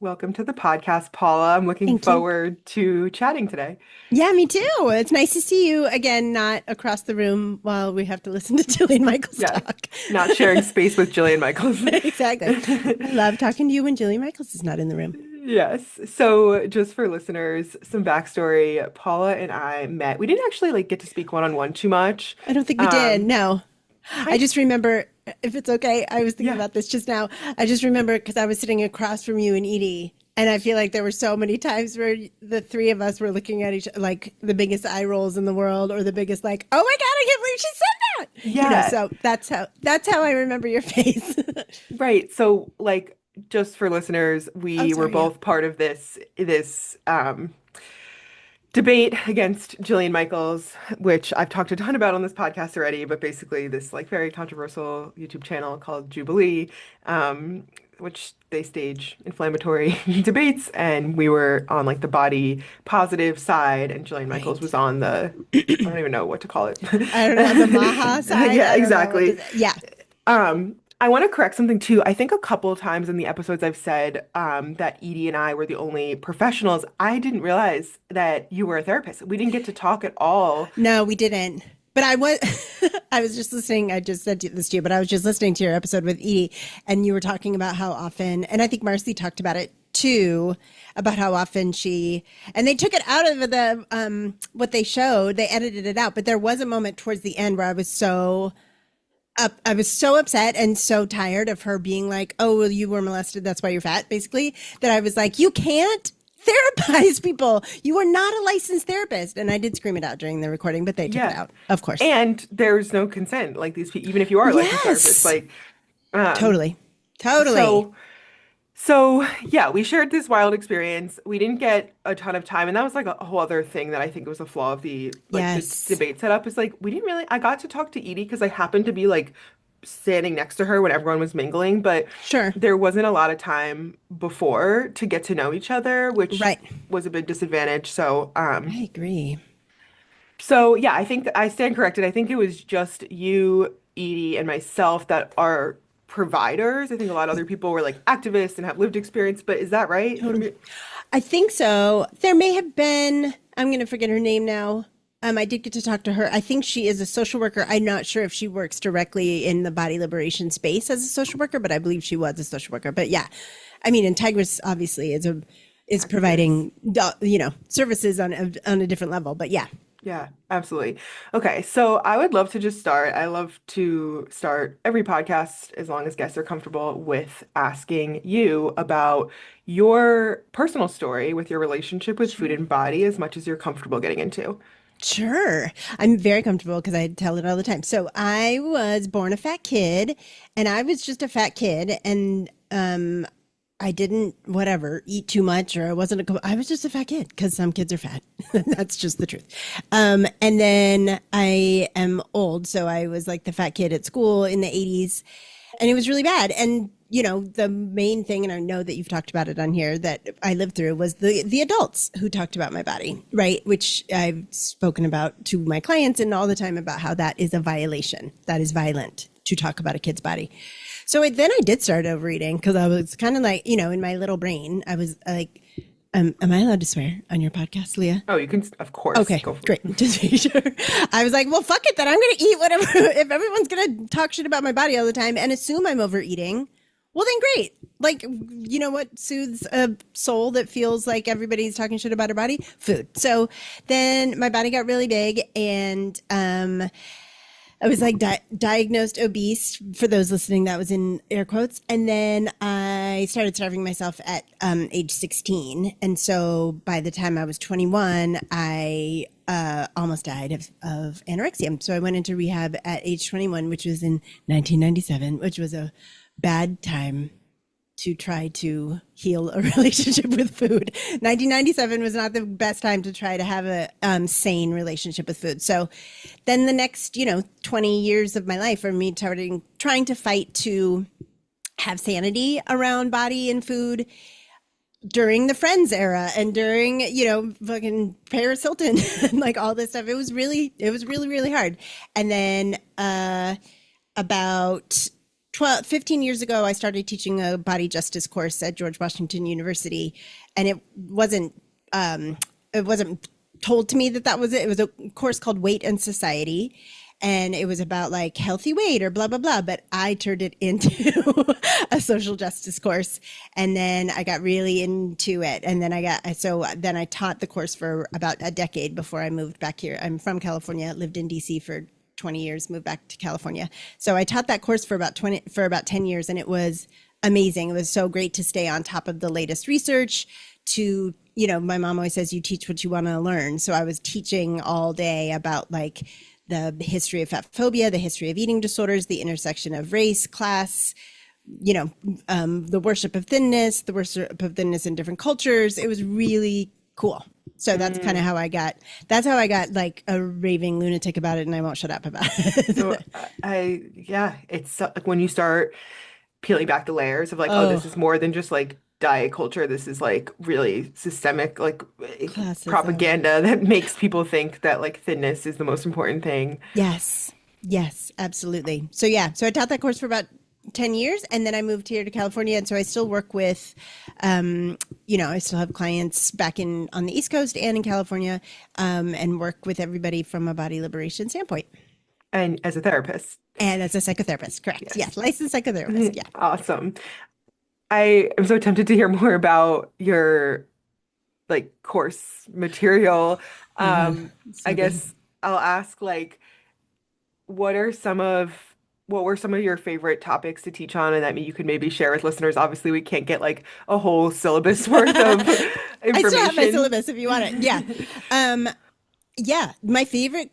Welcome to the podcast, Paula. I'm looking Thank you. forward to chatting today. Yeah, me too. It's nice to see you again, not across the room while we have to listen to Jillian Michaels Yeah, talk. not sharing space with Jillian Michaels. Exactly. I love talking to you when Jillian Michaels is not in the room. Yes. So, just for listeners, some backstory. Paula and I met. We didn't actually get to speak one-on-one too much. I don't think we did. Um, No. I I just remember, if it's okay, I was thinking yeah. about this just now. I just remember because I was sitting across from you and Edie, and I feel like there were so many times where the three of us were looking at each like the biggest eye rolls in the world or the biggest like, oh my God, I can't believe she said that. Yeah. So that's how I remember your face. Right. So, just for listeners, Oh, we were sorry, yeah. both part of this debate against Jillian Michaels, which I've talked a ton about on this podcast already, but basically this very controversial YouTube channel called Jubilee, which they stage inflammatory debates, and we were on the body positive side, and Jillian Michaels was Right. on the I don't even know what to call it. I don't know, the Maha side. Yeah, I don't know what exactly. is it. Yeah. I want to correct something too. I think a couple of times in the episodes I've said that Edie and I were the only professionals. I didn't realize that you were a therapist. We didn't get to talk at all. No, we didn't. But I was I was just listening. I just said this to you, but I was just listening to your episode with Edie, and you were talking about how often, and I think Marcy talked about it too, about how often and they took it out of the what they showed, they edited it out, but there was a moment towards the end where I was so upset and so tired of her being like, oh, well, you were molested, that's why you're fat, basically, that I was like, you can't therapize people. You are not a licensed therapist. And I did scream it out during the recording, but they took it Yeah. out, of course. And there's no consent. Like these people, even if you are a licensed therapist, Yes, um, totally. Totally. so So, yeah, we shared this wild experience. We didn't get a ton of time, and that was a whole other thing that I think was a flaw of the Yes. debate setup is we didn't really I got to talk to Edie because I happened to be standing next to her when everyone was mingling, but Sure. there wasn't a lot of time before to get to know each other, which Right. was a big disadvantage. I agree. So yeah, I think I stand corrected. I think it was just you, Edie, and myself that are providers. I think a lot of other people were activists and have lived experience, but is that right? From Totally. your I think so. There may have been, I'm going to forget her name now. I did get to talk to her. I think she is a social worker. I'm not sure if she works directly in the body liberation space as a social worker, but I believe she was a social worker. But yeah, I mean, Integris obviously is activists? providing services on a different level. But yeah, Yeah, absolutely. Okay, so I would love to just start. I love to start every podcast as long as guests are comfortable with asking you about your personal story with your relationship with food sure. and body as much as you're comfortable getting into. Sure. I'm very comfortable because I tell it all the time. So I was born a fat kid and I was just a fat kid and I didn't whatever eat too much or I was just a fat kid because some kids are fat. That's just the truth. And then I am old, so I was like the fat kid at school in the 80s and it was really bad. And the main thing, and I know that you've talked about it on here that I lived through was the adults who talked about my body, right? Which I've spoken about to my clients and all the time about how that is a violation. That is violent to talk about a kid's body. So then I did start overeating because I was kind of like, in my little brain, I was like, am I allowed to swear on your podcast, Leah? Oh, you can, of course, Okay, go for it. great. Just making sure. I was like, well, fuck it, then I'm going to eat whatever. If everyone's going to talk shit about my body all the time and assume I'm overeating, well, then great. Like, you know what soothes a soul that feels like everybody's talking shit about her body? Food. So then my body got really big and I was diagnosed obese for those listening. That was in air quotes. And then I started starving myself at age 16. And so by the time I was 21, I almost died of anorexia. So I went into rehab at age 21, which was in 1997, which was a bad time to try to heal a relationship with food. 1997 was not the best time to try to have a sane relationship with food. So then the next, 20 years of my life are me trying to fight to have sanity around body and food during the Friends era and during, fucking Paris Hilton and like all this stuff. It was really, really hard. And then about 15 years ago, I started teaching a body justice course at George Washington University, and it wasn't told to me that that was it. It was a course called Weight and Society, and it was about like healthy weight or blah blah blah. But I turned it into a social justice course, and then I got really into it, and then then I taught the course for about a decade before I moved back here. I'm from California, lived in DC for 20 years, moved back to California. So I taught that course for about 10 years, and it was amazing. It was so great to stay on top of the latest research. My mom always says you teach what you want to learn. So I was teaching all day about like the history of fat phobia, the history of eating disorders, the intersection of race, class, the worship of thinness, in different cultures. It was really cool. So that's kind of how I got like a raving lunatic about it, and I won't shut up about it. So it's like when you start peeling back the layers of like, this is more than just like diet culture. This is like really systemic, like Classism. propaganda that makes people think that like thinness is the most important thing. Yes, absolutely. So I taught that course for about 10 years, and then I moved here to California, and so I still work with I still have clients back on the East Coast and in California, and work with everybody from a body liberation standpoint. And as a therapist. And as a psychotherapist, correct. Yes, licensed psychotherapist. Yeah. Awesome. I am so tempted to hear more about your like course material. I guess I'll ask like what were some of your favorite topics to teach on, and that you could maybe share with listeners? Obviously, we can't get like a whole syllabus worth of information. I still have my syllabus if you want it. Yeah. My favorite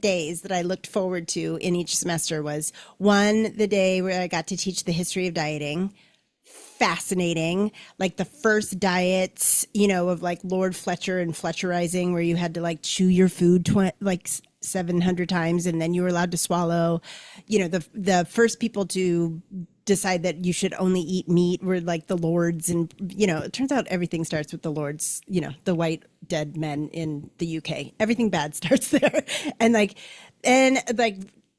days that I looked forward to in each semester was the day where I got to teach the history of dieting. Fascinating. Like the first diets, of like Lord Fletcher and Fletcherizing, where you had to like chew your food 700 times and then you were allowed to swallow. The first people to decide that you should only eat meat were like the lords, and it turns out everything starts with the lords, the white dead men in the UK. Everything bad starts there. and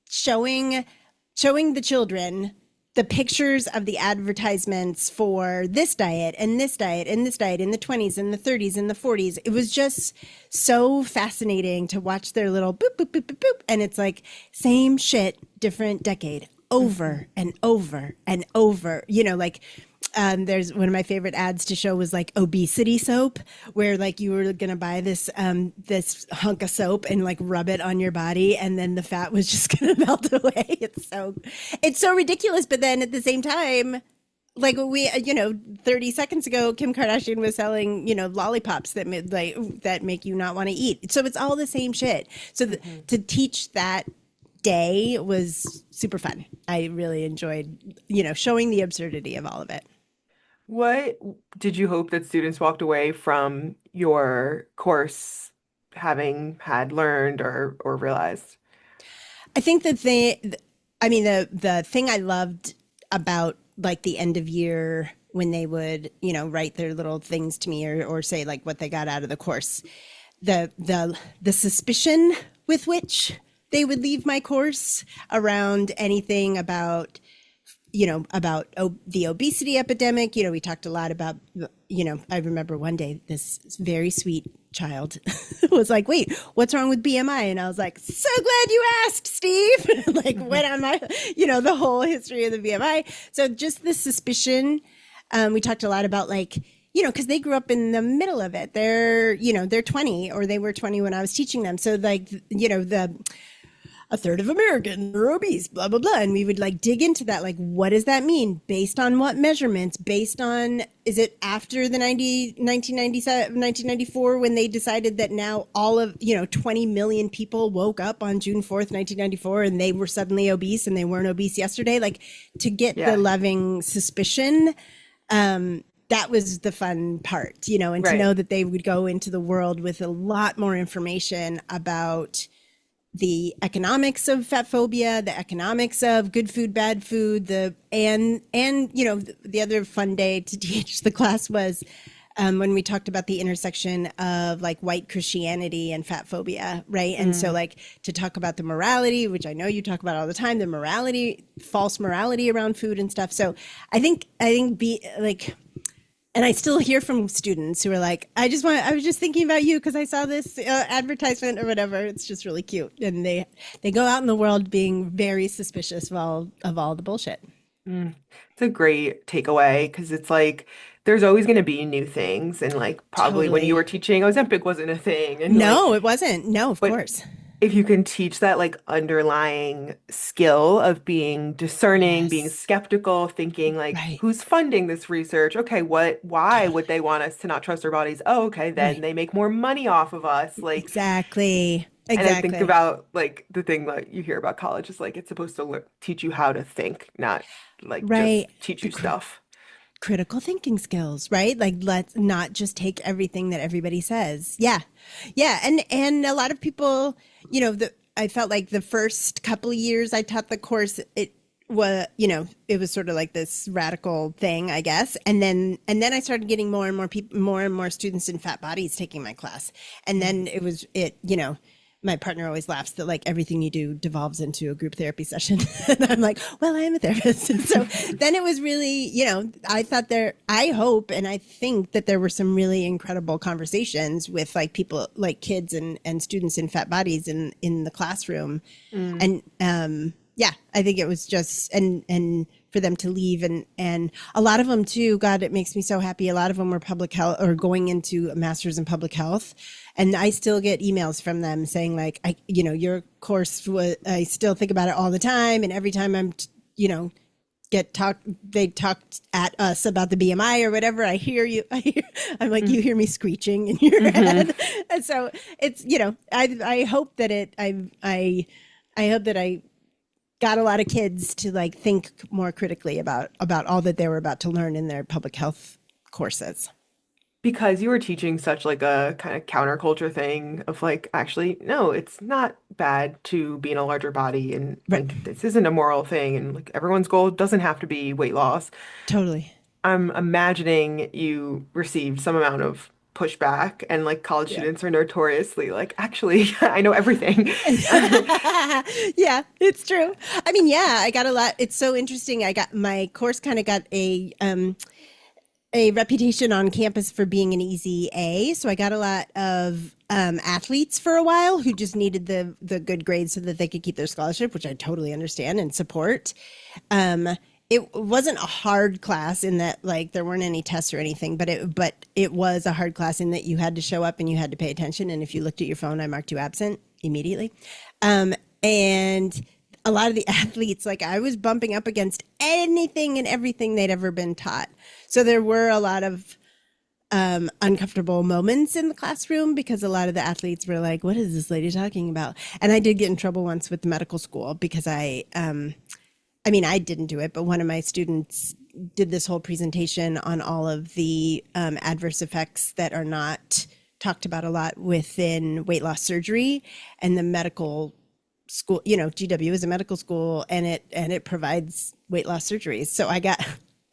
showing the children the pictures of the advertisements for this diet and this diet and this diet in the 20s and the 30s and the 40s. It was just so fascinaning to watch their little boop, boop, boop, boop, boop. And it's like same shit, different decade, over and over and over. There's one of my favorite ads to show was like obesity soap, where like you were going to buy this hunk of soap and like rub it on your body, and then the fat was just going to melt away. It's so ridiculous. But then at the same time, like 30 seconds ago, Kim Kardashian was selling, lollipops that make you not want to eat. So it's all the same shit. So to teach that day was super fun. I really enjoyed, showing the absurdity of all of it. What did you hope that students walked away from your course having had learned or realized? I think that the thing I loved about like the end of year when they would, write their little things to me or say like what they got out of the course, the suspicion with which they would leave my course around anything about the obesity epidemic. We talked a lot about, I remember one day this very sweet child was like, wait, what's wrong with BMI? And I was like, so glad you asked, Steve. Like went on my, the whole history of the BMI. So just the suspicion. We talked a lot about like, because they grew up in the middle of it. They're 20, or they were 20 when I was teaching them. So like, a third of Americans are obese, blah, blah, blah. And we would like dig into that. Like, what does that mean? Based on what measurements? Based on, is it after the 1994 when they decided that now all of, 20 million people woke up on June 4th, 1994, and they were suddenly obese and they weren't obese yesterday? Like to get the loving suspicion, that was the fun part, and to know that they would go into the world with a lot more information about the economics of fat phobia, the economics of good food, bad food, the other fun day to teach the class was when we talked about the intersection of like white Christianity and fat phobia, right? And so like to talk about the morality, which I know you talk about all the time, the morality, false morality around food and stuff. So I think be like, and I still hear from students who are like, I was just thinking about you because I saw this advertisement or whatever. It's just really cute. And they go out in the world being very suspicious of all the bullshit. It's a great takeaway because it's like there's always going to be new things. And like probably when you were Totally. teaching, Ozempic wasn't a thing. And like, No, it wasn't. No, of but course. if you can teach that like underlying skill of being discerning, being Yes. skeptical, thinking like, Right. who's funding this research? Okay, why would they want us to not trust our bodies? Oh, okay, then Right. they make more money off of us. Like, Exactly. and I think Exactly. about like the thing that you hear about college is like it's supposed to teach you how to think, not like just Right. teach The you stuff. critical thinking skills, right? Like let's not just take everything that everybody says. Yeah. Yeah, and a lot of people, I felt like the first couple of years I taught the course, it was sort of like this radical thing, I guess. And then I started getting more and more students in fat bodies taking my class. And then my partner always laughs that like everything you do devolves into a group therapy session. And I'm like, well, I am a therapist. And so then it was really, I hope and I think that there were some really incredible conversations with like people, like kids and students in fat bodies in the classroom. Mm. And yeah, I think it was just, and for them to leave and a lot of them too, God, it makes me so happy. A lot of them were public health or going into a master's in public health. And I still get emails from them saying like, your course was, I still think about it all the time. And every time they talked at us about the BMI or whatever. I'm like, you hear me screeching in your Hmm. head. And so it's, I hope that I hope that I got a lot of kids to like think more critically about all that they were about to learn in their public health courses. Because you were teaching such like a kind of counterculture thing of like, actually, no, it's not bad to be in a larger body Right. and this isn't a moral thing and like everyone's goal doesn't have to be weight loss. Totally. I'm imagining you received some amount of pushback and like college Yeah. students are notoriously like, actually, I know everything. Yeah, it's true. I mean, yeah, I got a lot. It's so interesting. I got my course kind of got a reputation on campus for being an easy A. So I got a lot of athletes for a while who just needed the good grades so that they could keep their scholarship, which I totally understand and support. It wasn't a hard class in that like there weren't any tests or anything, but it was a hard class in that you had to show up and you had to pay attention. And if you looked at your phone, I marked you absent immediately. And a lot of the athletes, like I was bumping up against anything and everything they'd ever been taught. So there were a lot of uncomfortable moments in the classroom because a lot of the athletes were like, what is this lady talking about? And I did get in trouble once with the medical school because I mean, I didn't do it, but one of my students did this whole presentation on all of the adverse effects that are not talked about a lot within weight loss surgery. And the medical school, GW is a medical school, and it provides weight loss surgeries. So I got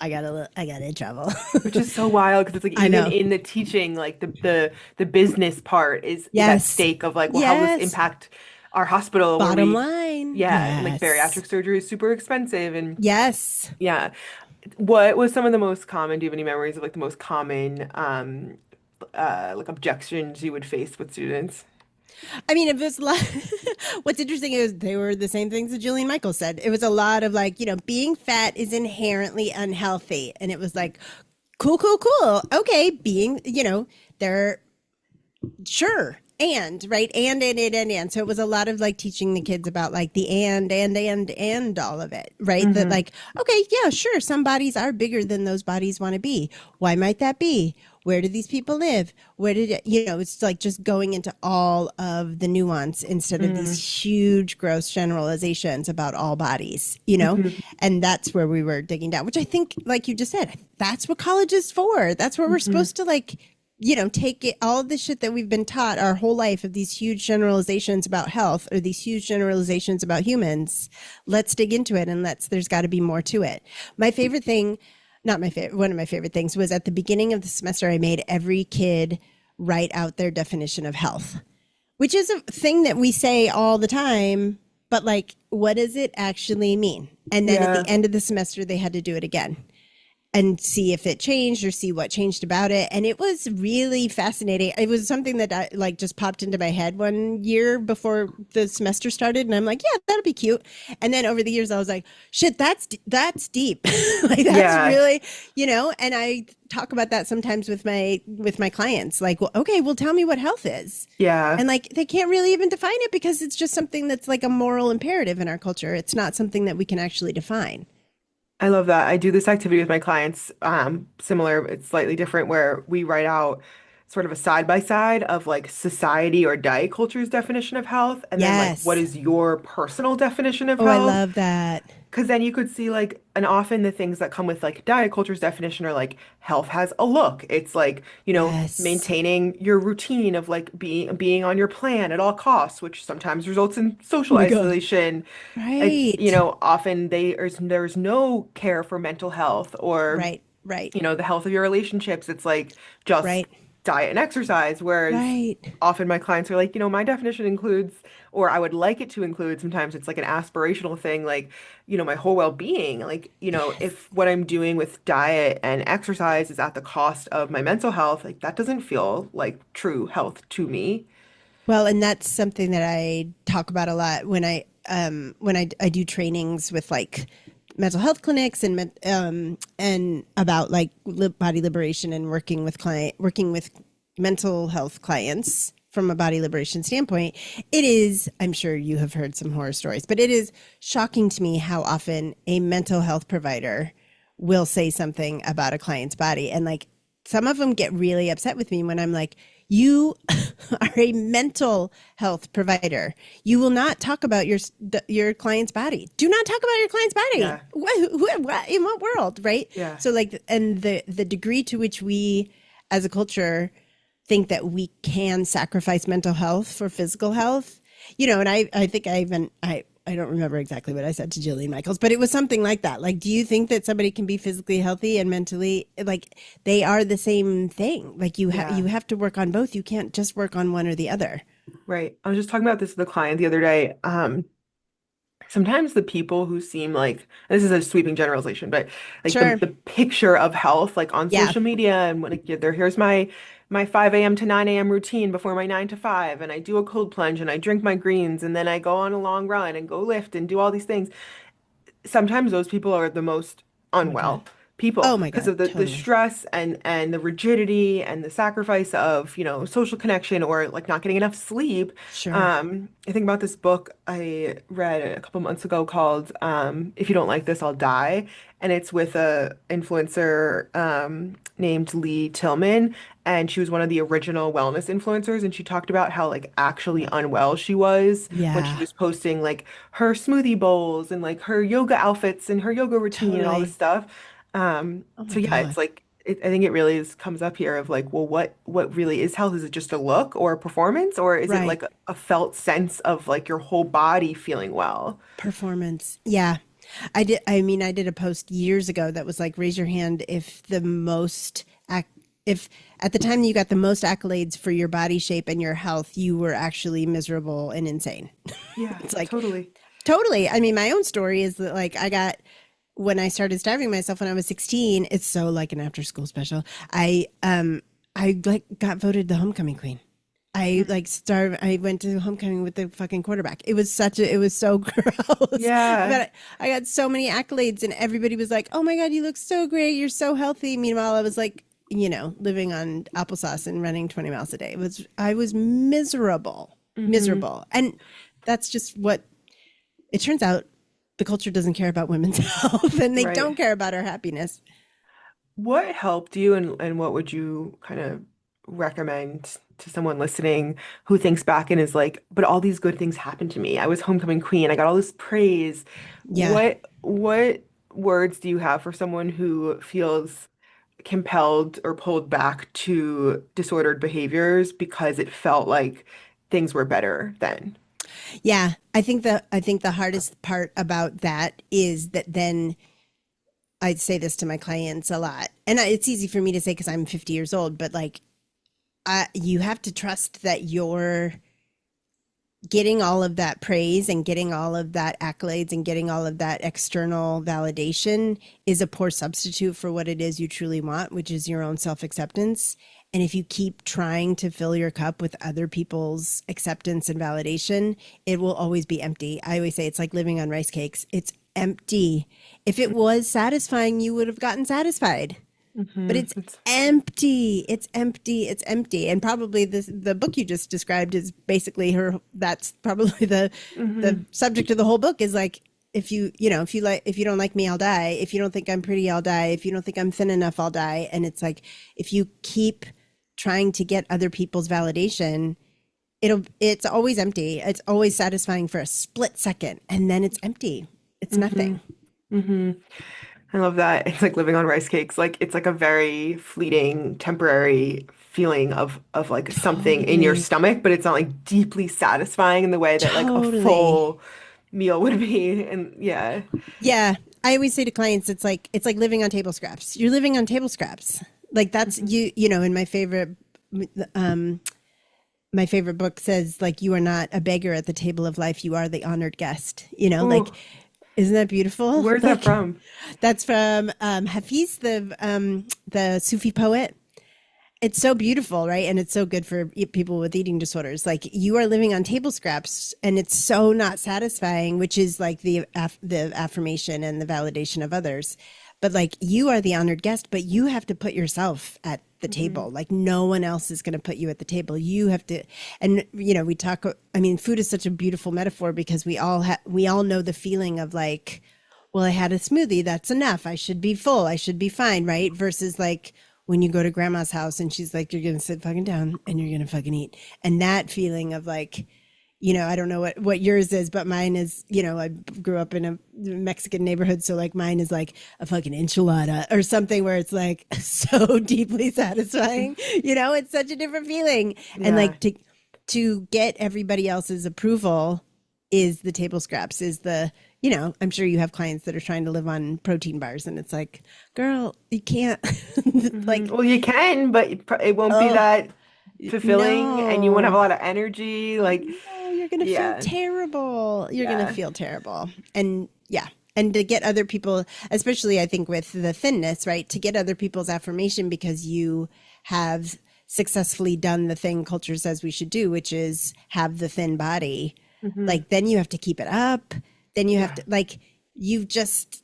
in trouble. Which is so wild because it's like I even know. in the teaching, like the business part is at Yes. stake of like, well, how will this Yes. impact our hospital where Bottom we, line. yeah, and like Yes. bariatric surgery is super expensive and Yes. yeah. What was some of the most common, do you have any memories of like the most common like objections you would face with students? I mean, it was what's interesting is they were the same things that Julian Michaels said. It was a lot of like, being fat is inherently unhealthy. And it was like, cool, cool, cool. Okay, they're sure. And right. And. So it was a lot of like teaching the kids about like the and all of it. Right. That Hmm. like, okay, yeah, sure. Some bodies are bigger than those bodies want to be. Why might that be? Where do these people live? Where did it, it's like just going into all of the nuance instead of these Hmm. huge, gross generalizations about all bodies, Hmm. and that's where we were digging down, which I think, like you just said, that's what college is for. That's where we're Hmm. supposed to like, take it, all of the shit that we've been taught our whole life of these huge generalizations about health or these huge generalizations about humans. Let's dig into it and there's got to be more to it. My favorite thing not my favorite. One of my favorite things was at the beginning of the semester, I made every kid write out their definition of health, which is a thing that we say all the time, but like, what does it actually mean? And then at the Yeah. end of the semester, they had to do it again and see if it changed or see what changed about it. And it was really fascinating. It was something that like just popped into my head one year before the semester started. And I'm like, yeah, that'll be cute. And then over the years, I was like, shit, that's deep. Like that's Yeah. really, and I talk about that sometimes with my clients. Like, well, okay, well, tell me what health is. Yeah. And like they can't really even define it because it's just something that's like a moral imperative in our culture. It's not something that we can actually define. I love that. I do this activity with my clients, similar, it's slightly different, where we write out sort of a side by side of like society or diet culture's definition of health, and then like what Yes. is your personal definition of Oh, I health? love that. Because then you could see like, and often the things that come with like diet culture's definition are like health has a look. It's like, Yes. maintaining your routine of like being on your plan at all costs, which sometimes results in Oh social my God. isolation. It's, Right. often there's no care for mental health or, Right. Right. the health of your relationships. It's like just Right. diet and exercise. Whereas Right. often my clients are like, my definition includes, or I would like it to include, sometimes it's like an aspirational thing, like, my whole well-being. Like, Yes. if what I'm doing with diet and exercise is at the cost of my mental health, like that doesn't feel like true health to me. Well, and that's something that I talk about a lot when I do trainings with like mental health clinics and about like body liberation and working with mental health clients from a body liberation standpoint. It is, I'm sure you have heard some horror stories, but it is shocking to me how often a mental health provider will say something about a client's body. And like some of them get really upset with me when I'm like, you are a mental health provider. You will not talk about your client's body. Do not talk about your client's body. Yeah. What in what world, right? Yeah. So like, and the degree to which we, as a culture, think that we can sacrifice mental health for physical health, and I think I don't remember exactly what I said to Jillian Michaels, but it was something like that. Like, do you think that somebody can be physically healthy and mentally, like, they are the same thing? Like, Yeah. you have to work on both. You can't just work on one or the other. Right. I was just talking about this with a client the other day. Sometimes the people who seem like, and this is a sweeping generalization, but like the Sure. the picture of health, like on Yeah. social media, and when here's my 5 a.m. to 9 a.m. routine before my 9 to 5, and I do a cold plunge and I drink my greens, and then I go on a long run and go lift and do all these things. Sometimes those people are the most Oh my God. unwell people Oh my because God. of the Totally. stress and the rigidity and the sacrifice of, social connection or like not getting enough sleep. Sure. I think about this book I read a couple months ago called If You Don't Like This, I'll Die. And it's with a influencer named Lee Tillman. And she was one of the original wellness influencers. And she talked about how like actually unwell she was when she Yeah. was posting like her smoothie bowls and like her yoga outfits and her yoga routine and all this Totally. stuff. Oh my So yeah, God. it's like I think it really comes up here of like, well, what really is health? Is it just a look or a performance, or is it Right. like a felt sense of like your whole body feeling well? Performance. Yeah. I did a post years ago that was like, raise your hand if if at the time you got the most accolades for your body shape and your health, you were actually miserable and insane. Yeah, It's like, totally. totally. I mean, my own story is that like when I started starving myself when I was 16, it's so like an after school special. I like got voted the homecoming queen. I went to homecoming with the fucking quarterback. It was so gross. Yeah. But I got so many accolades and everybody was like, "Oh my God, you look so great. You're so healthy." Meanwhile, I was like, living on applesauce and running 20 miles a day. I was miserable, Hmm. miserable. And that's just what it turns out the culture doesn't care about women's health and they Right. don't care about our happiness. What helped you, and what would you kind of recommend to someone listening who thinks back and is like, but all these good things happened to me. I was homecoming queen. I got all this praise. Yeah. What words do you have for someone who feels compelled or pulled back to disordered behaviors because it felt like things were better then? Yeah, I think the hardest part about that is that then I say this to my clients a lot, and it's easy for me to say because I'm 50 years old, but like, you have to trust that you're getting all of that praise and getting all of that accolades and getting all of that external validation is a poor substitute for what it is you truly want, which is your own self-acceptance. And if you keep trying to fill your cup with other people's acceptance and validation, it will always be empty. I always say it's like living on rice cakes. It's empty. If it was satisfying, you would have gotten satisfied. But it's It's empty. It's empty. It's empty. And probably the book you just described is basically her. That's probably the subject of the whole book is like, if you don't like me, I'll die. If you don't think I'm pretty, I'll die. If you don't think I'm thin enough, I'll die. And it's like, if you keep trying to get other people's validation, it's always empty. It's always satisfying for a split second, and then it's empty. It's nothing. hmm I love that. It's like living on rice cakes. Like it's like a very fleeting, temporary feeling of like something in your Totally. stomach, but it's not like deeply satisfying in the way that like a Totally. full meal would be. And yeah. Yeah. I always say to clients, it's like living on table scraps. You're living on table scraps. Like that's hmm in um my favorite book says like you are not a beggar at the table of life, you are the honored guest. Like Ooh, isn't that beautiful? where's that Like from? that's from Hafiz, the Sufi poet. It's so beautiful, right? And it's so good for people with eating disorders. Like you are living on table scraps, and it's so not satisfying, which is like the affirmation and the validation of others. But like you are the honored guest, but you have to put yourself at the hmm table. Like no one else is going to put you at the table. You have to, and we talk. I mean, food is such a beautiful metaphor because we all know the feeling of like, well, I had a smoothie, that's enough. I should be full. I should be fine, right? Versus like when you go to grandma's house and she's like, you're going to sit fucking down and you're going to fucking eat. And that feeling of like, I don't know what yours is, but mine is, I grew up in a Mexican neighborhood. So like mine is like a fucking enchilada or something where it's like so deeply satisfying. It's such a different feeling. And Yeah. like to get everybody else's approval is the table scraps, is I'm sure you have clients that are trying to live on protein bars and it's like, girl, you can't like, Well, you can, but it won't be oh, that fulfilling and you won't have a no. lot of energy. Like, No, you're gonna feel yeah. terrible. You're gonna Yeah. feel terrible. And yeah. And to get other people, especially I think with the thinness, right? To get other people's affirmation because you have successfully done the thing culture says we should do, which is have the thin body. hmm Like then you have to keep it up. Then you have Yeah. to like you just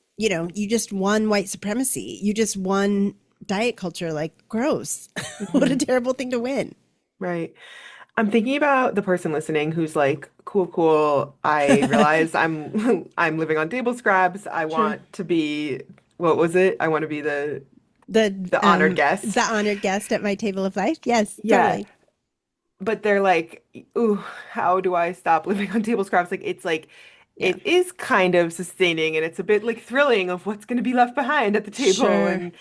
won white supremacy. You just won diet culture. Like gross. What a hmm terrible thing to win. Right. I'm thinking about the person listening who's like, cool, cool. I realize I'm I'm living on table scraps. I Sure. want to be, what was it? I want to be the the honored um guest. the honored guest at my table of life. Yes, Yeah. totally. But they're like, ooh, how do I stop living on table scraps? Like it's like Yeah. it is kind of sustaining and it's a bit like thrilling of what's going to be left behind at the table Sure. and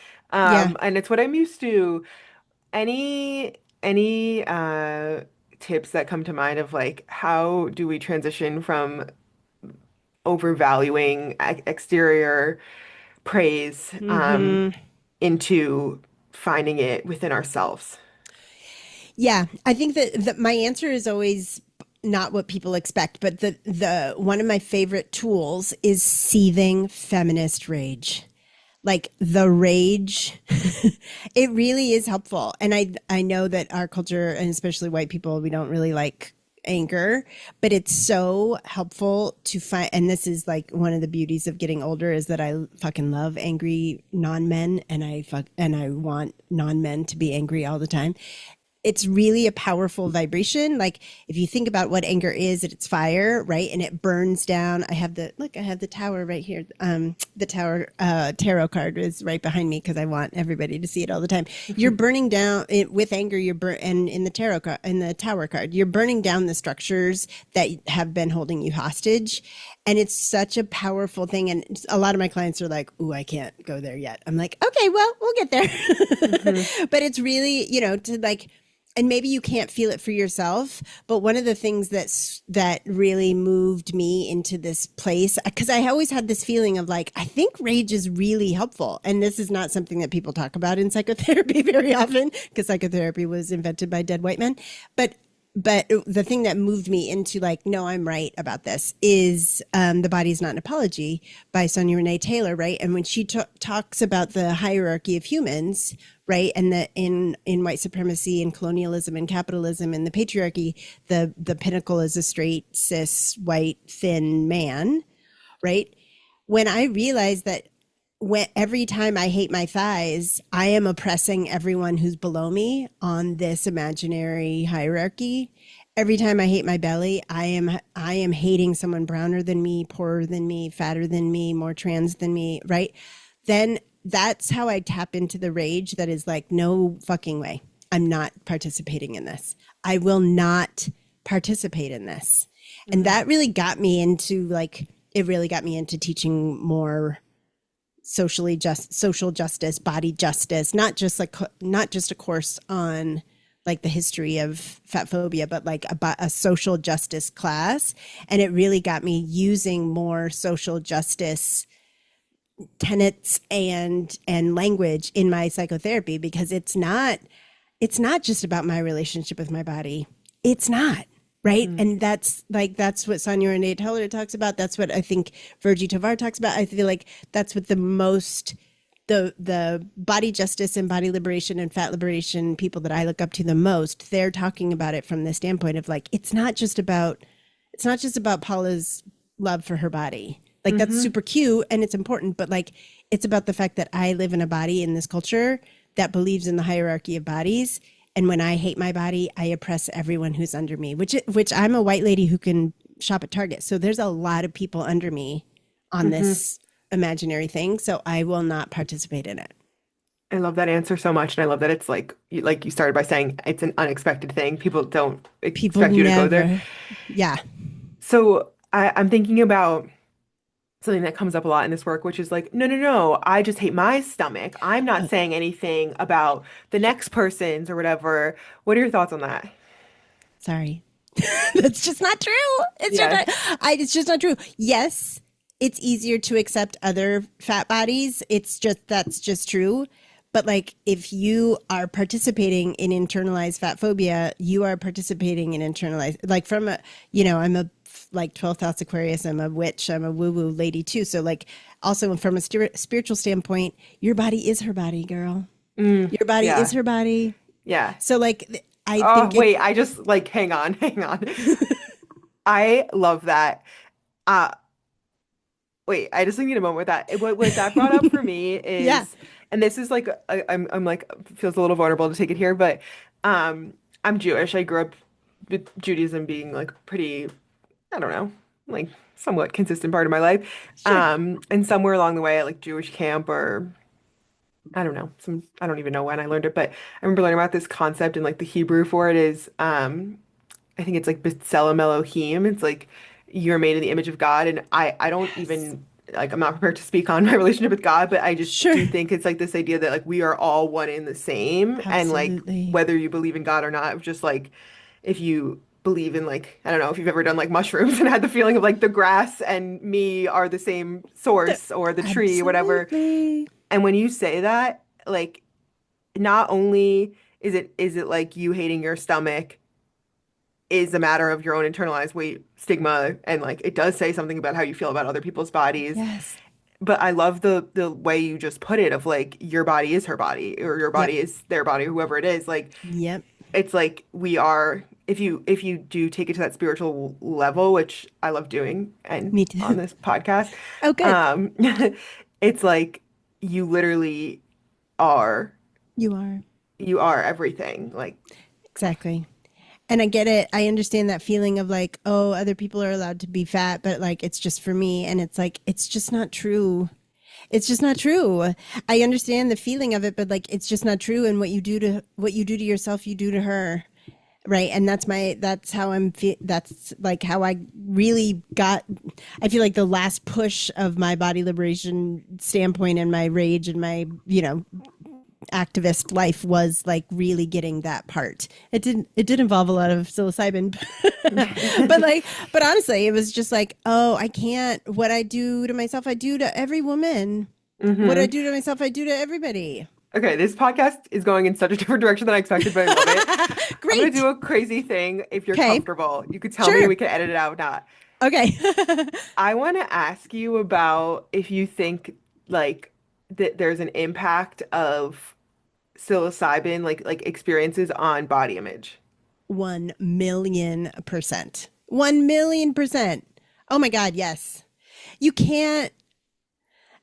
Yeah. it's what I'm used to. Any tips that come to mind of like how do we transition from overvaluing exterior praise Hmm. into finding it within ourselves? Yeah. I think that my answer is always not what people expect, but the one of my favorite tools is seething feminist rage. Like the rage, it really is helpful. And I know that our culture, and especially white people, we don't really like anger, but it's so helpful to find. And this is like one of the beauties of getting older is that I fucking love angry non-men, and I want non-men to be angry all the time. It's really a powerful vibration. Like if you think about what anger is, it's fire, right? And it burns down. I have the tower right here. The tower tarot card is right behind me because I want everybody to see it all the time. You're burning down it with anger. And in the tarot card, in the tower card, you're burning down the structures that have been holding you hostage. And it's such a powerful thing. And a lot of my clients are like, "Ooh, I can't go there yet." I'm like, "Okay, well, we'll get there." hmm But it's really, to like and maybe you can't feel it for yourself, but one of the things that really moved me into this place, because I always had this feeling of like, I think rage is really helpful, and this is not something that people talk about in psychotherapy very often, because psychotherapy was invented by dead white men. But the thing that moved me into like, no, I'm right about this is The Body is Not an Apology by Sonia Renee Taylor, right? And when she talks about the hierarchy of humans, right, and that in white supremacy and colonialism and capitalism and the patriarchy, the pinnacle is a straight, cis, white, thin man, right? When I realized that every time I hate my thighs, I am oppressing everyone who's below me on this imaginary hierarchy. Every time I hate my belly, I am hating someone browner than me, poorer than me, fatter than me, more trans than me, right? Then that's how I tap into the rage that is like, no fucking way. I'm not participating in this. I will not participate in this. And that really got me into like, it really got me into teaching more social justice, body justice, not just a course on like the history of fat phobia, but like a social justice class. And it really got me using more social justice tenets and language in my psychotherapy, because it's not just about my relationship with my body. It's not. Right. And that's what Sonia Renee Taylor talks about. That's what I think Virgie Tovar talks about. I feel like that's what the body justice and body liberation and fat liberation people that I look up to the most, they're talking about it from the standpoint of like, it's not just about Paula's love for her body. Like that's super cute and it's important, but like, it's about the fact that I live in a body in this culture that believes in the hierarchy of bodies. And when I hate my body, I oppress everyone who's under me, which I'm a white lady who can shop at Target. So there's a lot of people under me on this imaginary thing. So I will not participate in it. I love that answer so much, and I love that it's like you started by saying it's an unexpected thing. People don't People expect you to go there. never, yeah. So I'm thinking about something that comes up a lot in this work, which is like, no, no, no, I just hate my stomach. I'm not saying anything about the next person's or whatever. What are your thoughts on that? Sorry. That's just not true. Yeah. It's just not true. Yes, it's easier to accept other fat bodies. That's just true. But like, if you are participating in internalized fat phobia, you are participating in internalized, like I'm a like 12th house Aquarius. I'm a witch. I'm a woo-woo lady too. So like, also from a spiritual standpoint, your body is her body, girl. Your body Yeah. is her body. Yeah. So like, I Oh, think wait, I just like hang on, hang on. I love that. Uh Wait, I just need a moment with that. What that brought up for me yeah, is, and this is like I'm like feels a little vulnerable to take it here, but I'm Jewish. I grew up with Judaism being like pretty, I don't know, like somewhat consistent part of my life. sure. And somewhere along the way at like Jewish camp or I don't know, I don't even know when I learned it, but I remember learning about this concept and like the Hebrew for it is I think it's like B'Tselem Elohim. It's like you're made in the image of God, and I don't Yes. even like I'm not prepared to speak on my relationship with God, but I just Sure. do think it's like this idea that like we are all one in the same, and like Absolutely. whether you believe in God or not, just like if you believe in like I don't know if you've ever done like mushrooms and had the feeling of like the grass and me are the same source or the tree, whatever. Absolutely. And when you say that, like not only is it like you hating your stomach is a matter of your own internalized weight stigma and like it does say something about how you feel about other people's bodies. Yes. But I love the way you just put it of like your body is her body or your Yep. body is their body, whoever it is. Like Yep. it's like we are if you do take it to that spiritual level, which I love doing and Me on too. this podcast, Oh, good. um it's like you literally are You are. you are everything. Like Exactly. And I get it. I understand that feeling of like, oh, other people are allowed to be fat, but like it's just for me. And it's like, it's just not true. It's just not true. I understand the feeling of it, but like it's just not true. And what you do to yourself, you do to her. Right. And that's how that's like how I really got, I feel like the last push of my body liberation standpoint and my rage and my, activist life was like really getting that part. It did involve a lot of psilocybin, but honestly, it was just like, oh, I can't. What I do to myself, I do to every woman. What I Hmm. do to myself, I do to everybody. Okay, this podcast is going in such a different direction than I expected, but I love it. I'm gonna do Great. a crazy thing if you're Okay. comfortable. You could tell me, Sure. we can edit it out or not. Okay. I want to ask you about if you think like that there's an impact of psilocybin, like experiences on body image. 1,000,000%. 1,000,000%. Oh my God, yes. You can't,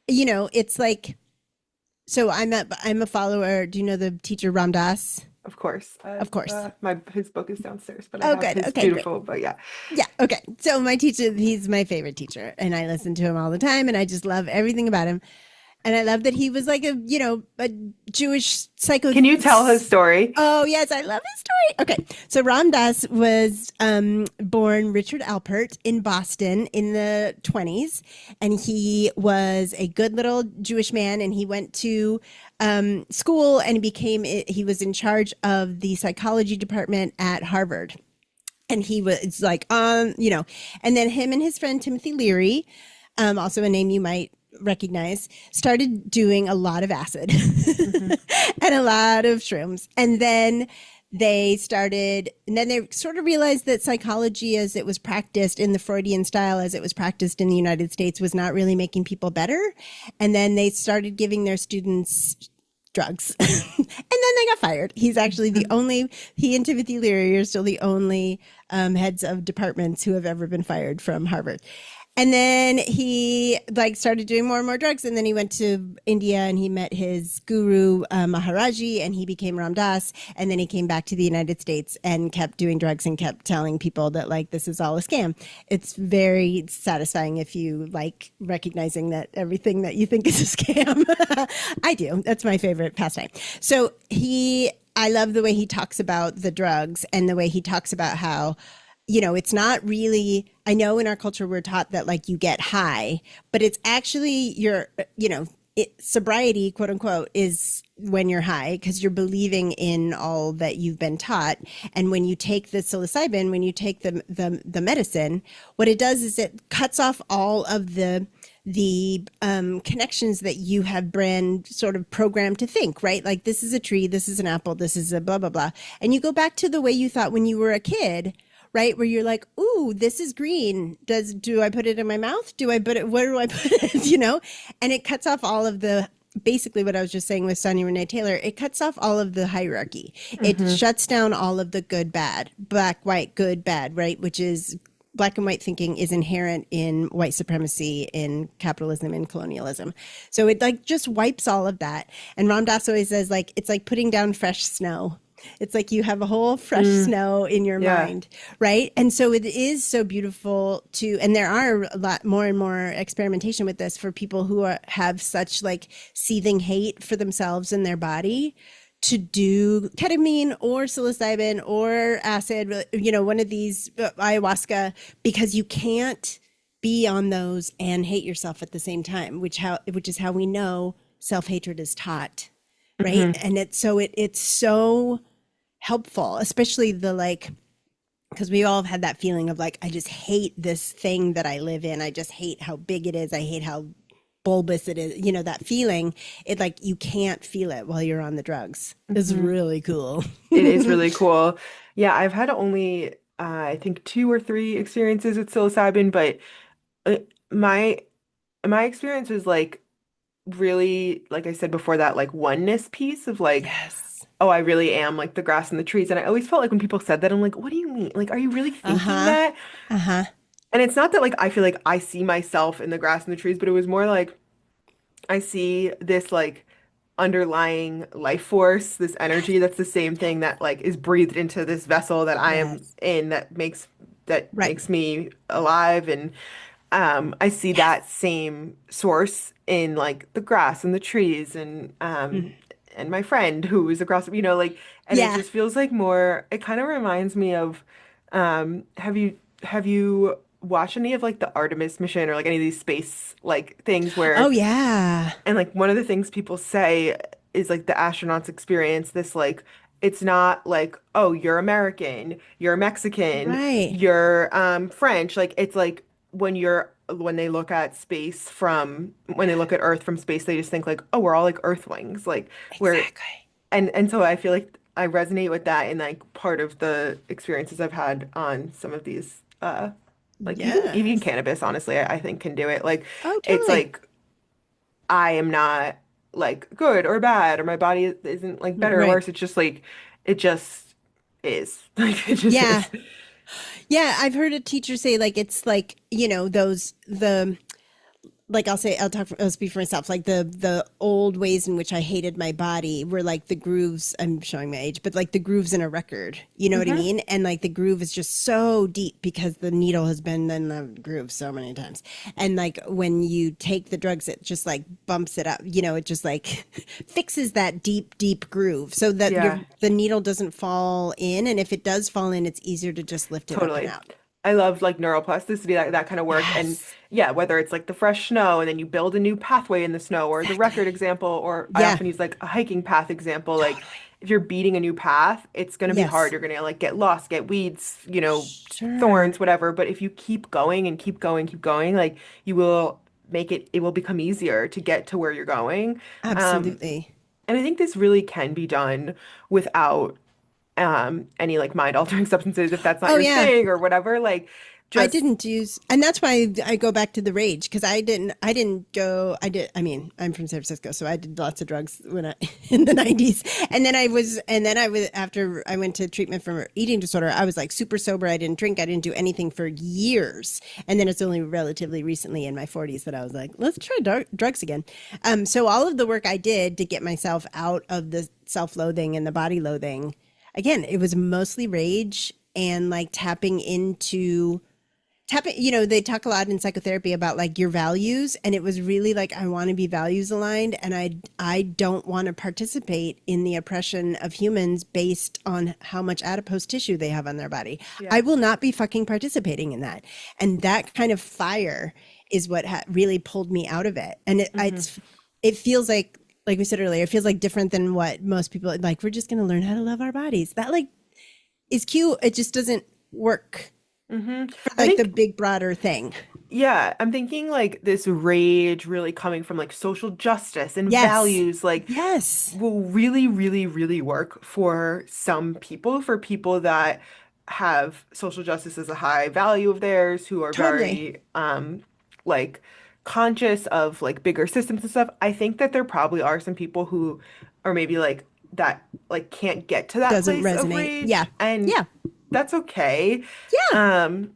it's like, so I'm a follower. Do you know the teacher Ram Dass? Of course. Of course. My his book is downstairs, but I Oh, have good. his Okay, great. beautiful, but yeah. Yeah. Okay. So my teacher, he's my favorite teacher, and I listen to him all the time, and I just love everything about him. And I love that he was like a Jewish psycho. Can you tell his story? Oh yes, I love his story. Okay, so Ram Dass was born Richard Alpert in Boston in the 20s, and he was a good little Jewish man, and he went to school and he was in charge of the psychology department at Harvard. And he was like, and then him and his friend Timothy Leary, also a name you might recognize, started doing a lot of acid Hmm. and a lot of shrooms. And then they sort of realized that psychology as it was practiced in the Freudian style, as it was practiced in the United States, was not really making people better. And then they started giving their students drugs. And then they got fired. He and Timothy Leary are still the only heads of departments who have ever been fired from Harvard. And then he like started doing more and more drugs. And then he went to India and he met his guru, Maharaji, and he became Ram Dass. And then he came back to the United States and kept doing drugs and kept telling people that like, this is all a scam. It's very satisfying if you like recognizing that everything that you think is a scam. I do. That's my favorite pastime. I love the way he talks about the drugs and the way he talks about how, it's not really, I know in our culture we're taught that like you get high, but it's actually sobriety, quote unquote, is when you're high because you're believing in all that you've been taught. And when you take the psilocybin, when you take the medicine, what it does is it cuts off all of the connections that you have been sort of programmed to think, right? Like this is a tree, this is an apple, this is a blah, blah, blah. And you go back to the way you thought when you were a kid, right? Where you're like, ooh, this is green. Do I put it in my mouth? Where do I put it? And it cuts off all of basically what I was just saying with Sonia Renee Taylor, it cuts off all of the hierarchy. It Hmm. shuts down all of the good, bad, black, white, good, bad, right? Which is black and white thinking is inherent in white supremacy, in capitalism, in colonialism. So it like just wipes all of that. And Ram Dass always says like, it's like putting down fresh snow. It's like you have a whole fresh Mm, snow in your yeah. mind, right? And so it is so beautiful and there are a lot more and more experimentation with this for people who have such like seething hate for themselves and their body to do ketamine or psilocybin or acid, one of these ayahuasca, because you can't be on those and hate yourself at the same time, which is how we know self-hatred is taught, right? Hmm. And it's so helpful, especially because we all have had that feeling of like, I just hate this thing that I live in. I just hate how big it is. I hate how bulbous it is. That feeling, it like, you can't feel it while you're on the drugs. It's Hmm. really cool. It is really cool. Yeah, I've had only I think two or three experiences with psilocybin, but uh, my my experience was like really, like I said before, that like oneness piece of like, Yes. oh, I really am like the grass and the trees. And I always felt like when people said that, I'm like, what do you mean? Like, are you really thinking Uh-huh. that? Uh-huh. And it's not that like I feel like I see myself in the grass and the trees, but it was more like I see this like underlying life force, this energy that's the same thing that like is breathed into this vessel that I am Yes. in, that Right. makes me alive. And I see that Yes. same source in like the grass and the trees Mm. and my friend who is across, like, and it Yeah. just feels like more, it kind of reminds me of, have you watched any of like the Artemis mission or like any of these space like things Oh where, yeah. and like one of the things people say, is like the astronauts experience this like it's not like, oh, you're American, you're Mexican, Right. you're French. Like it's like when they look at space from when they look at Earth from space, they just think like, oh, we're all like Earthlings. Like we're Exactly. and so I feel like I resonate with that in like part of the experiences I've had on some of these like even Yes. cannabis, honestly, I think can do it. Like Oh, it's totally. like I am not like good or bad or my body isn't like better or Right. worse. It's just like it just is. Like it just Yeah. is. Yeah. I've heard a teacher say like it's like, those the like I'll speak for myself, like the old ways in which I hated my body were like the grooves. I'm showing my age, but like the grooves in a record, you know what I Hmm. mean? And like the groove is just so deep because the needle has been in the groove so many times. And like when you take the drugs, it just like bumps it up, it just like fixes that deep groove so that Yeah, the needle doesn't fall in, and if it does fall in, it's easier to just lift it up and totally. out. I love like neuroplasticity, that kind of work. And Yes. yeah, whether it's like the fresh snow and then you build a new pathway in the snow or the record Exactly. example, or I Yeah. often use like a hiking path example. Like Totally. if you're beating a new path, it's going to be hard. Yes. You're going to like get lost, get weeds, Sure. thorns, whatever. But if you keep going and keep going, like you will it will become easier to get to where you're going. Um, Absolutely. and I think this really can be done without any like mind altering substances if that's not Oh your yeah. thing or whatever. Like I just didn't use, and that's why I go back to the rage, because I didn't go, I mean, I'm from San Francisco, so I did lots of drugs when in the 90s. And then after I went to treatment for eating disorder, I was like super sober. I didn't drink. I didn't do anything for years. And then it's only relatively recently in my 40s that I was like, let's try drugs again. So all of the work I did to get myself out of the self-loathing and the body loathing, again, it was mostly rage and like they talk a lot in psychotherapy about like your values, and it was really like I want to be values aligned, and I don't want to participate in the oppression of humans based on how much adipose tissue they have on their body. I yeah. will not be fucking participating in that. And that kind of fire is what really pulled me out of it. And Hmm. it feels like we said earlier, it feels like different than what most people like. We're just going to learn how to love our bodies. That like is cute. It just doesn't work Hmm. for I like the think big broader thing. yeah, I'm thinking like this rage really coming from like social justice and Yes. values like Yes. will really work for some people, for people that have social justice as a high value of theirs, who are Totally. very like conscious of like bigger systems and stuff. I think that there probably are some people who are maybe like that like can't get to that Doesn't place of resonate. Yeah. rage, and Yeah. that's okay. Yeah. Um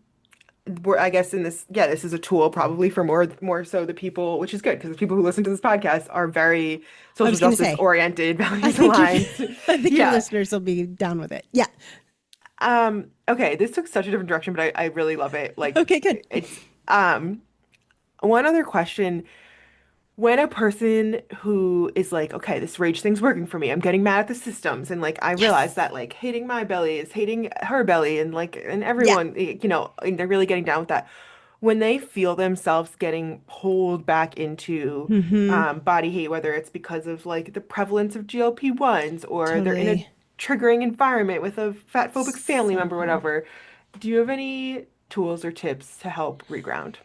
I guess in this, yeah, this is a tool probably for more so the people, which is good because the people who listen to this podcast are very I social was going to justice say, oriented, I values think aligned. I think your Yeah. listeners will be down with it. Yeah. Okay, this took such a different direction, but I really love it. Like Okay, good. it's one other question. When a person who is like, okay, this rage thing's working for me, I'm getting mad at the systems, and like I realize Yes. that like hating my belly is hating her belly, and like and Yeah. everyone, and they're really getting down with that. When they feel themselves getting pulled back into Mm-hmm. body hate, whether it's because of like the prevalence of GLP-1s or they're in a Totally. triggering environment with a fat phobic family So member, hard. whatever, do you have any tools or tips to help reground?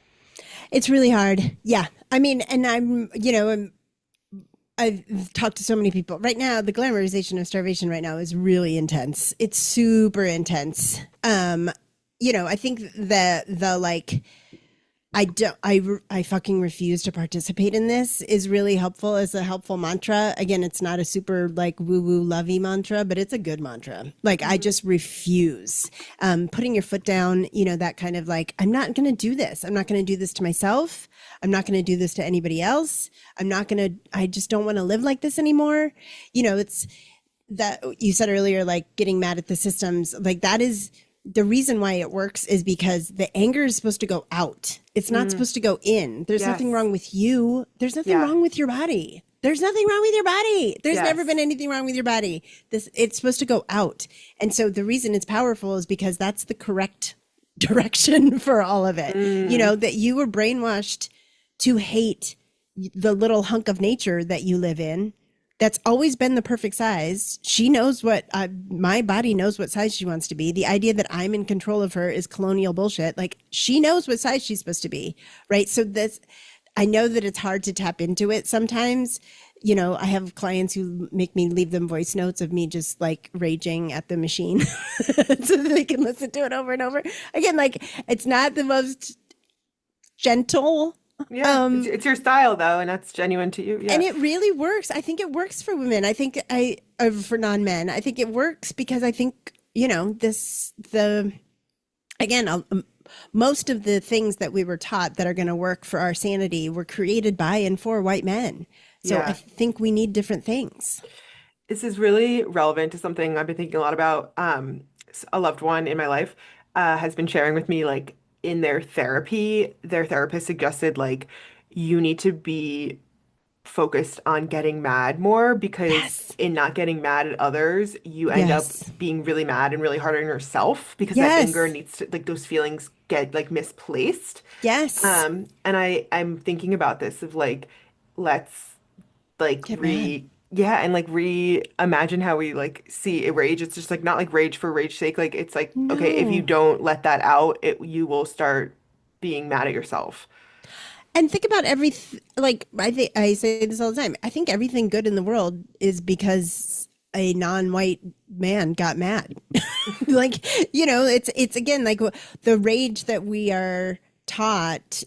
It's really hard. Yeah. I mean, and I've talked to so many people right now. The glamorization of starvation right now is really intense. It's super intense. I think that the like I fucking refuse to participate in this is really helpful as a helpful mantra. Again, it's not a super like woo woo lovey mantra, but it's a good mantra. Like I Hmm. just refuse. Putting your foot down, that kind of like, I'm not going to do this. I'm not going to do this to myself. I'm not going to do this to anybody else. I just don't want to live like this anymore. It's that you said earlier, like getting mad at the systems, like that is the reason why it works is because the anger is supposed to go out. It's not Mm, supposed to go in. There's nothing yes. wrong with you. There's nothing Yeah. wrong with your body. There's nothing wrong with your body. There's never been Yes. anything wrong with your body. It's supposed to go out. And so the reason it's powerful is because that's the correct direction for all of it. Mm, That you were brainwashed to hate the little hunk of nature that you live in. That's always been the perfect size. She knows what my body knows what size she wants to be. The idea that I'm in control of her is colonial bullshit. Like she knows what size she's supposed to be, right? So this, I know that it's hard to tap into it sometimes. You know, I have clients who make me leave them voice notes of me just like raging at the machine so that they can listen to it over and over. Again, like it's not the most gentle. Yeah, Um, it's your style though, and that's genuine to you. and Yeah. it really works. I think it works for women. I think for non-men. I think it works because I think, you know, again, most of the things that we were taught that are going to work for our sanity were created by and for white men. So I Yeah. think we need different things. This is really relevant to something I've been thinking a lot about. A loved one in my life has been sharing with me, like in their therapy, their therapist suggested like you need to be focused on getting mad more because Yes. in not getting mad at others, you end up Yes. being really mad and really hard on yourself because that anger Yes. needs to like those feelings get like misplaced. Yes. And I'm thinking about this of like let's like Get mad. and like reimagine how we like see a rage. It's just like not like rage for rage sake. Like it's like okay, if you No. don't let that out, you will start being mad at yourself. And think about like I think I say this all the time. I think everything good in the world is because a non-white man got mad. Like, you know, it's again like the rage that we are taught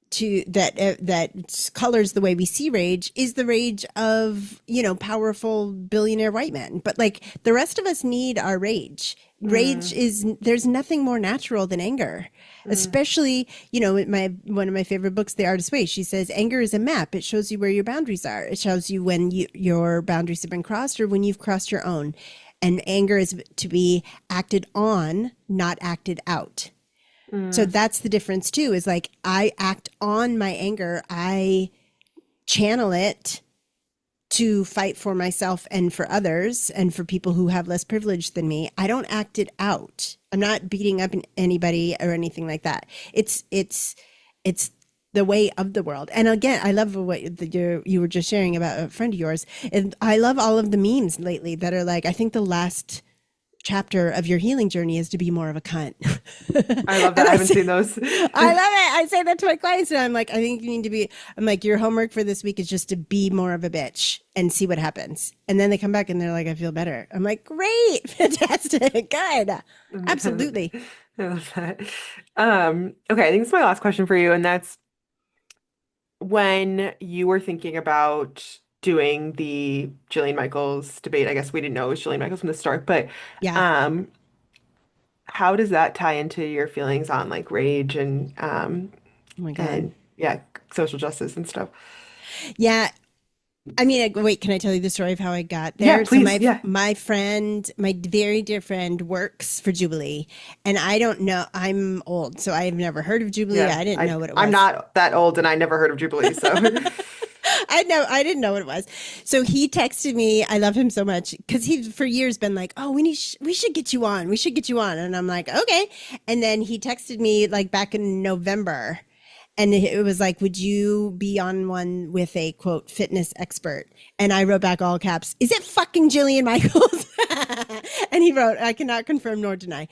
to that colors the way we see rage is the rage of, you know, powerful billionaire white men, but like the rest of us need our rage Mm, is there's nothing more natural than anger, mm, especially, you know, my one of my favorite books, The Artist's Way, she says anger is a map. It shows you where your boundaries are. It shows you when your boundaries have been crossed or when you've crossed your own. And anger is to be acted on, not acted out. So mm, that's the difference too, is like I act on my anger, I channel it to fight for myself and for others and for people who have less privilege than me. I don't act it out. I'm not beating up anybody or anything like that. It's the way of the world. And again, I love what you were just sharing about a friend of yours. And I love all of the memes lately that are like, I think the last chapter of your healing journey is to be more of a cunt. I love that. And I I haven't say, seen those. I love it. I say that to my clients, and I'm like, I think you need to be. I'm like, your homework for this week is just to be more of a bitch and see what happens. And then they come back and they're like, I feel better. I'm like, great, fantastic, good, absolutely. I love that. Okay, I think this is my last question for you, and that's when you were thinking about doing the Jillian Michaels debate. I guess we didn't know it was Jillian Michaels from the start, but Yeah. um, how does that tie into your feelings on like rage Oh my god. and yeah, social justice and stuff? Yeah. I mean, wait, can I tell you the story of how I got Yeah, there? So please. Yeah. my friend, my very dear friend works for Jubilee, and I don't know, I'm old, so I've never heard of Jubilee. Yeah. I didn't know what it I'm was. not that old and I never heard of Jubilee, so I didn't know what it was. So he texted me. I love him so much because he's for years been like, "Oh, we should get you on. We should get you on." And I'm like, "Okay." And then he texted me like back in November, and it was like, "Would you be on one with a quote fitness expert?" And I wrote back all caps, "Is it fucking Jillian Michaels?" And he wrote, "I cannot confirm nor deny."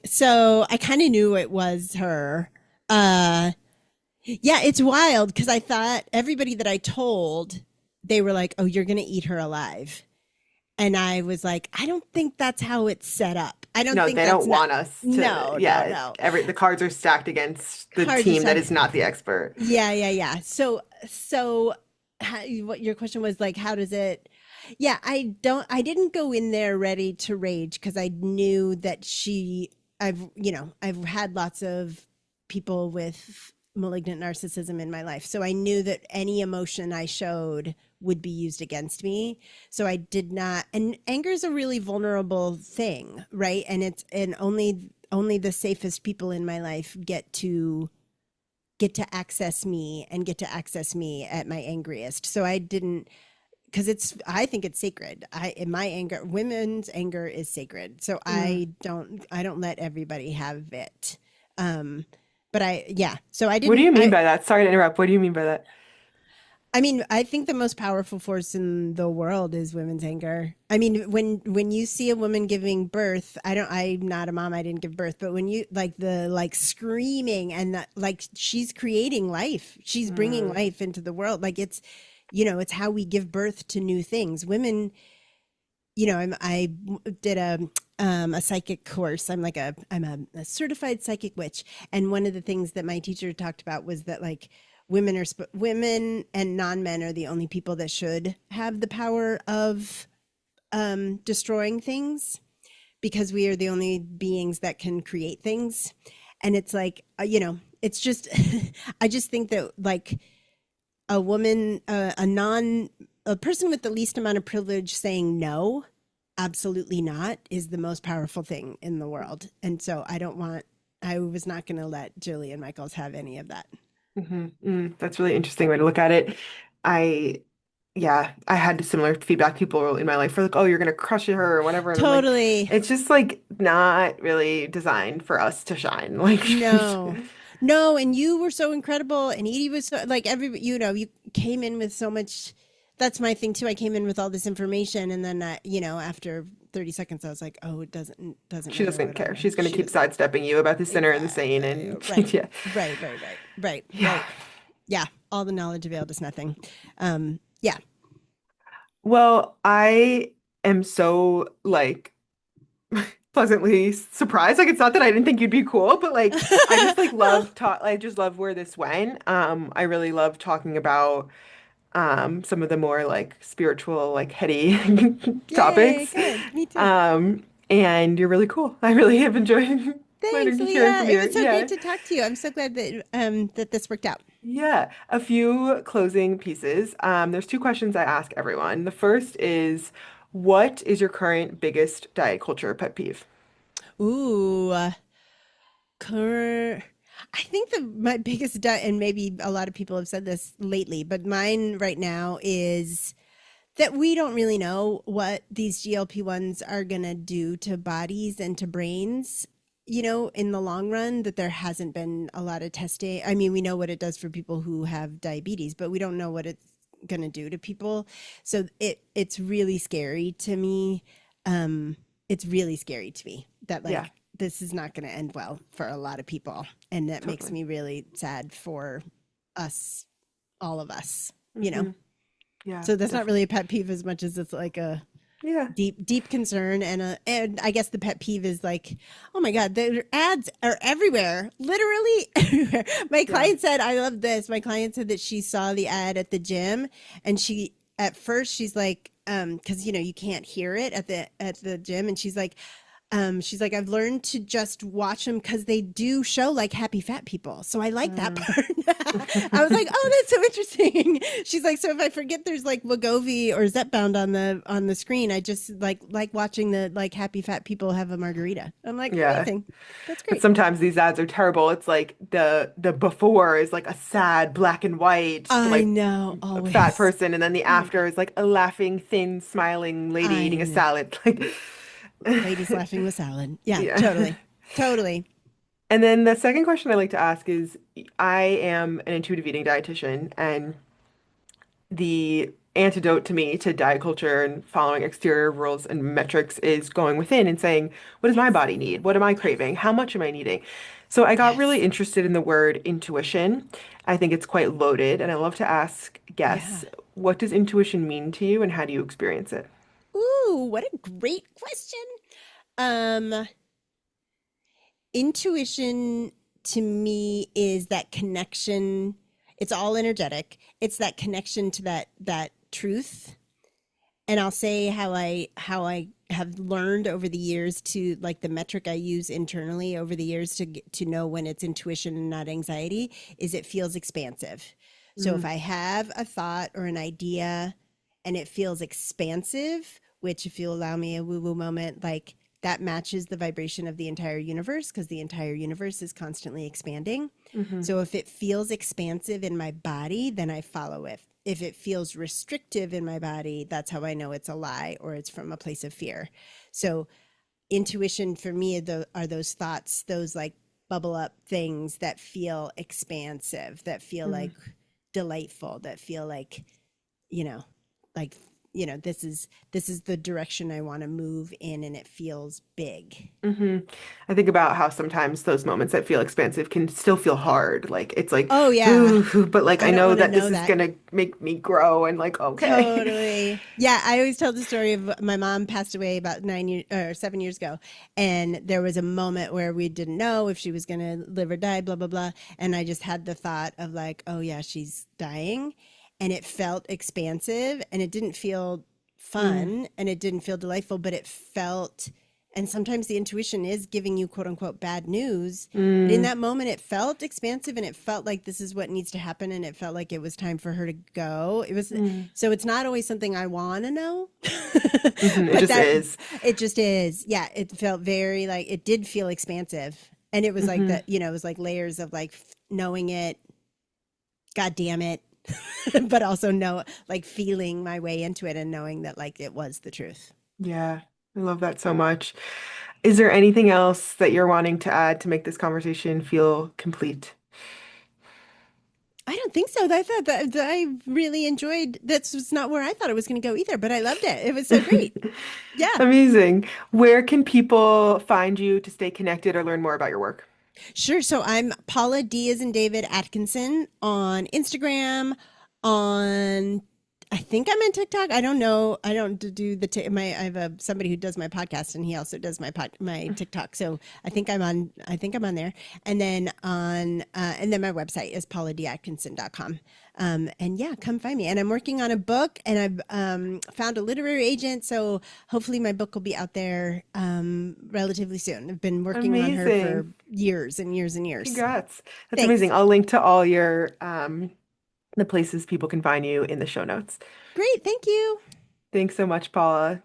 So I kind of knew it was her. Uh, yeah, it's wild because I thought everybody that I told, they were like, "Oh, you're gonna eat her alive," and I was like, "I don't think that's how it's set up. I don't no, think they that's don't not. want us to. No, no, Yeah, no. the cards are stacked against the Cards team that aside, is not the expert. yeah, yeah, yeah. So, what your question was like? How does it? Yeah, I didn't go in there ready to rage because I knew that I've had lots of people with malignant narcissism in my life. So I knew that any emotion I showed would be used against me. So I did not, and anger is a really vulnerable thing, right? And only the safest people in my life get to access me and get to access me at my angriest. So I didn't, because I think it's sacred. In my anger, women's anger is sacred. So Mm. I don't let everybody have it. Um, but yeah, so I What do didn't, you mean by that? Sorry to interrupt. What do you mean by that? I mean, I think the most powerful force in the world is women's anger. I mean, when you see a woman giving birth, I'm not a mom, I didn't give birth, but when you like the like screaming and that like she's creating life. She's bringing Mm, life into the world. Like it's it's how we give birth to new things. Women, I did a psychic course. I'm a certified psychic witch, and one of the things that my teacher talked about was that like women and non-men are the only people that should have the power of destroying things because we are the only beings that can create things. And it's like it's just I just think that like a woman, a person with the least amount of privilege saying no, absolutely not, is the most powerful thing in the world. And so I was not going to let Jillian Michaels have any of that. that's really interesting way to look at it. I, yeah, I had similar feedback. People in my life were like, "Oh, you're gonna crush her or whatever," and I'm like, Totally. it's just like not really designed for us to shine. Like, No. No, and you were so incredible and Edie was so like you came in with so much. That's my thing too. I came in with all this information and then after 30 seconds I was like, "Oh, it doesn't she matter doesn't what care. I She's gonna she keep doesn't sidestepping you about the sinner and the sane, exactly. and Right. yeah, yeah. Right. Yeah, all the knowledge availed us nothing. Yeah. Well, I am so like pleasantly surprised. Like it's not that I didn't think you'd be cool, but like I just like Well, love talk I just love where this went. I really love talking about some of the more like spiritual, like heady yay, topics. good. Me too. And you're really cool. I really have enjoyed Thanks, learning hearing Leah. from It you. was so great Yeah. to talk to you. I'm so glad that this worked out. Yeah. A few closing pieces. There's two questions I ask everyone. The first is, what is your current biggest diet culture pet peeve? Ooh, cur- I think my biggest and maybe a lot of people have said this lately, but mine right now is that we don't really know what these GLP-1s are going to do to bodies and to brains, in the long run, that there hasn't been a lot of testing. I mean, we know what it does for people who have diabetes, but we don't know what it's going to do to people. So it's really scary to me. Um, it's really scary to me that Yeah, like this is not going to end well for a lot of people. And that makes totally. me really sad for us, all of us, you know? Hmm. Yeah, So that's not really definitely. a pet peeve as much as it's like a Yeah. deep concern and I guess the pet peeve is like, oh my God, the ads are everywhere, literally everywhere. My Yeah. client said, I love this. My client said that she saw the ad at the gym and she at first she's like, because you can't hear it at the gym, and she's like, I've learned to just watch them because they do show like happy fat people. So I like that Mm. part. I was like, oh, that's so interesting. She's like, so if I forget there's like Wegovy or Zepbound on the screen, I just like watching the like happy fat people have a margarita. I'm like, Yeah. amazing. That's But great. sometimes these ads are terrible. It's like the before is like a sad black and white I like know, fat always. person, and then the Oh my after God. is like a laughing, thin, smiling lady I eating a know. salad. Like Ladies laughing with salad. Yeah, yeah. totally. Totally. And then the second question I like to ask is, I am an intuitive eating dietitian, and the antidote to me to diet culture and following exterior rules and metrics is going within and saying, what does my Yes. body need? What am I craving? How much am I needing? So I got really Yes. interested in the word intuition. I think it's quite loaded, and I love to ask Yeah. guests, what does intuition mean to you and how do you experience it? Ooh, what a great question. Um, Intuition to me is that connection. It's all energetic. It's that connection to that truth. And I'll say how I have learned over the years to like the metric I use internally over the years to know when it's intuition and not anxiety is it feels expansive. So if Mm, I have a thought or an idea and it feels expansive, which if you allow me a woo woo moment, like that matches the vibration of the entire universe because the entire universe is constantly expanding. hmm. So if it feels expansive in my body, then I follow it. If it feels restrictive in my body, that's how I know it's a lie or it's from a place of fear. So intuition for me are those thoughts, those like bubble up things that feel expansive, that feel Mm, like delightful, that feel you know, like, this is the direction I want to move in, and it feels big. hmm I think about how sometimes those moments that feel expansive can still feel hard. Like it's like, Oh yeah. ooh, but like I I don't know want to that this know is that. gonna make me grow and like, okay. Totally. Yeah, I always tell the story of my mom passed away about 9 years or 7 years ago, and there was a moment where we didn't know if she was going to live or die, blah blah blah, and I just had the thought of like, oh yeah, she's dying, and it felt expansive, and it didn't feel Mm, fun, and it didn't feel delightful, but it felt, and sometimes the intuition is giving you quote unquote bad news, but in mm, that moment, it felt expansive, and it felt like this is what needs to happen. And it felt like it was time for her to go. It was, mm, so it's not always something I want to know, It but just that is. it just is. Yeah. It felt very like, it did feel expansive. And it was like hmm that, it was like layers of like knowing it, God damn it. But also know, like feeling my way into it and knowing that like it was the truth. Yeah, I love that so much. Is there anything else that you're wanting to add to make this conversation feel complete? I don't think so. I thought that I really enjoyed. That's was not where I thought it was going to go either, but I loved it. It was so great. Yeah, Amazing. Where can people find you to stay connected or learn more about your work? sure. So I'm Paula D as in David Atkinson on Instagram, on I think I'm in TikTok. I don't know. I don't do the my. I have somebody who does my podcast, and he also does my TikTok. So I think I'm on. I think I'm on there, and then my website is pauladatkinson.com. And yeah, come find me. And I'm working on a book, and I've found a literary agent. So hopefully my book will be out there relatively soon. I've been working on her for Amazing. years and years and years. Congrats. That's Thanks. amazing. I'll link to all your the places people can find you in the show notes. Great. Thank you. Thanks so much, Paula.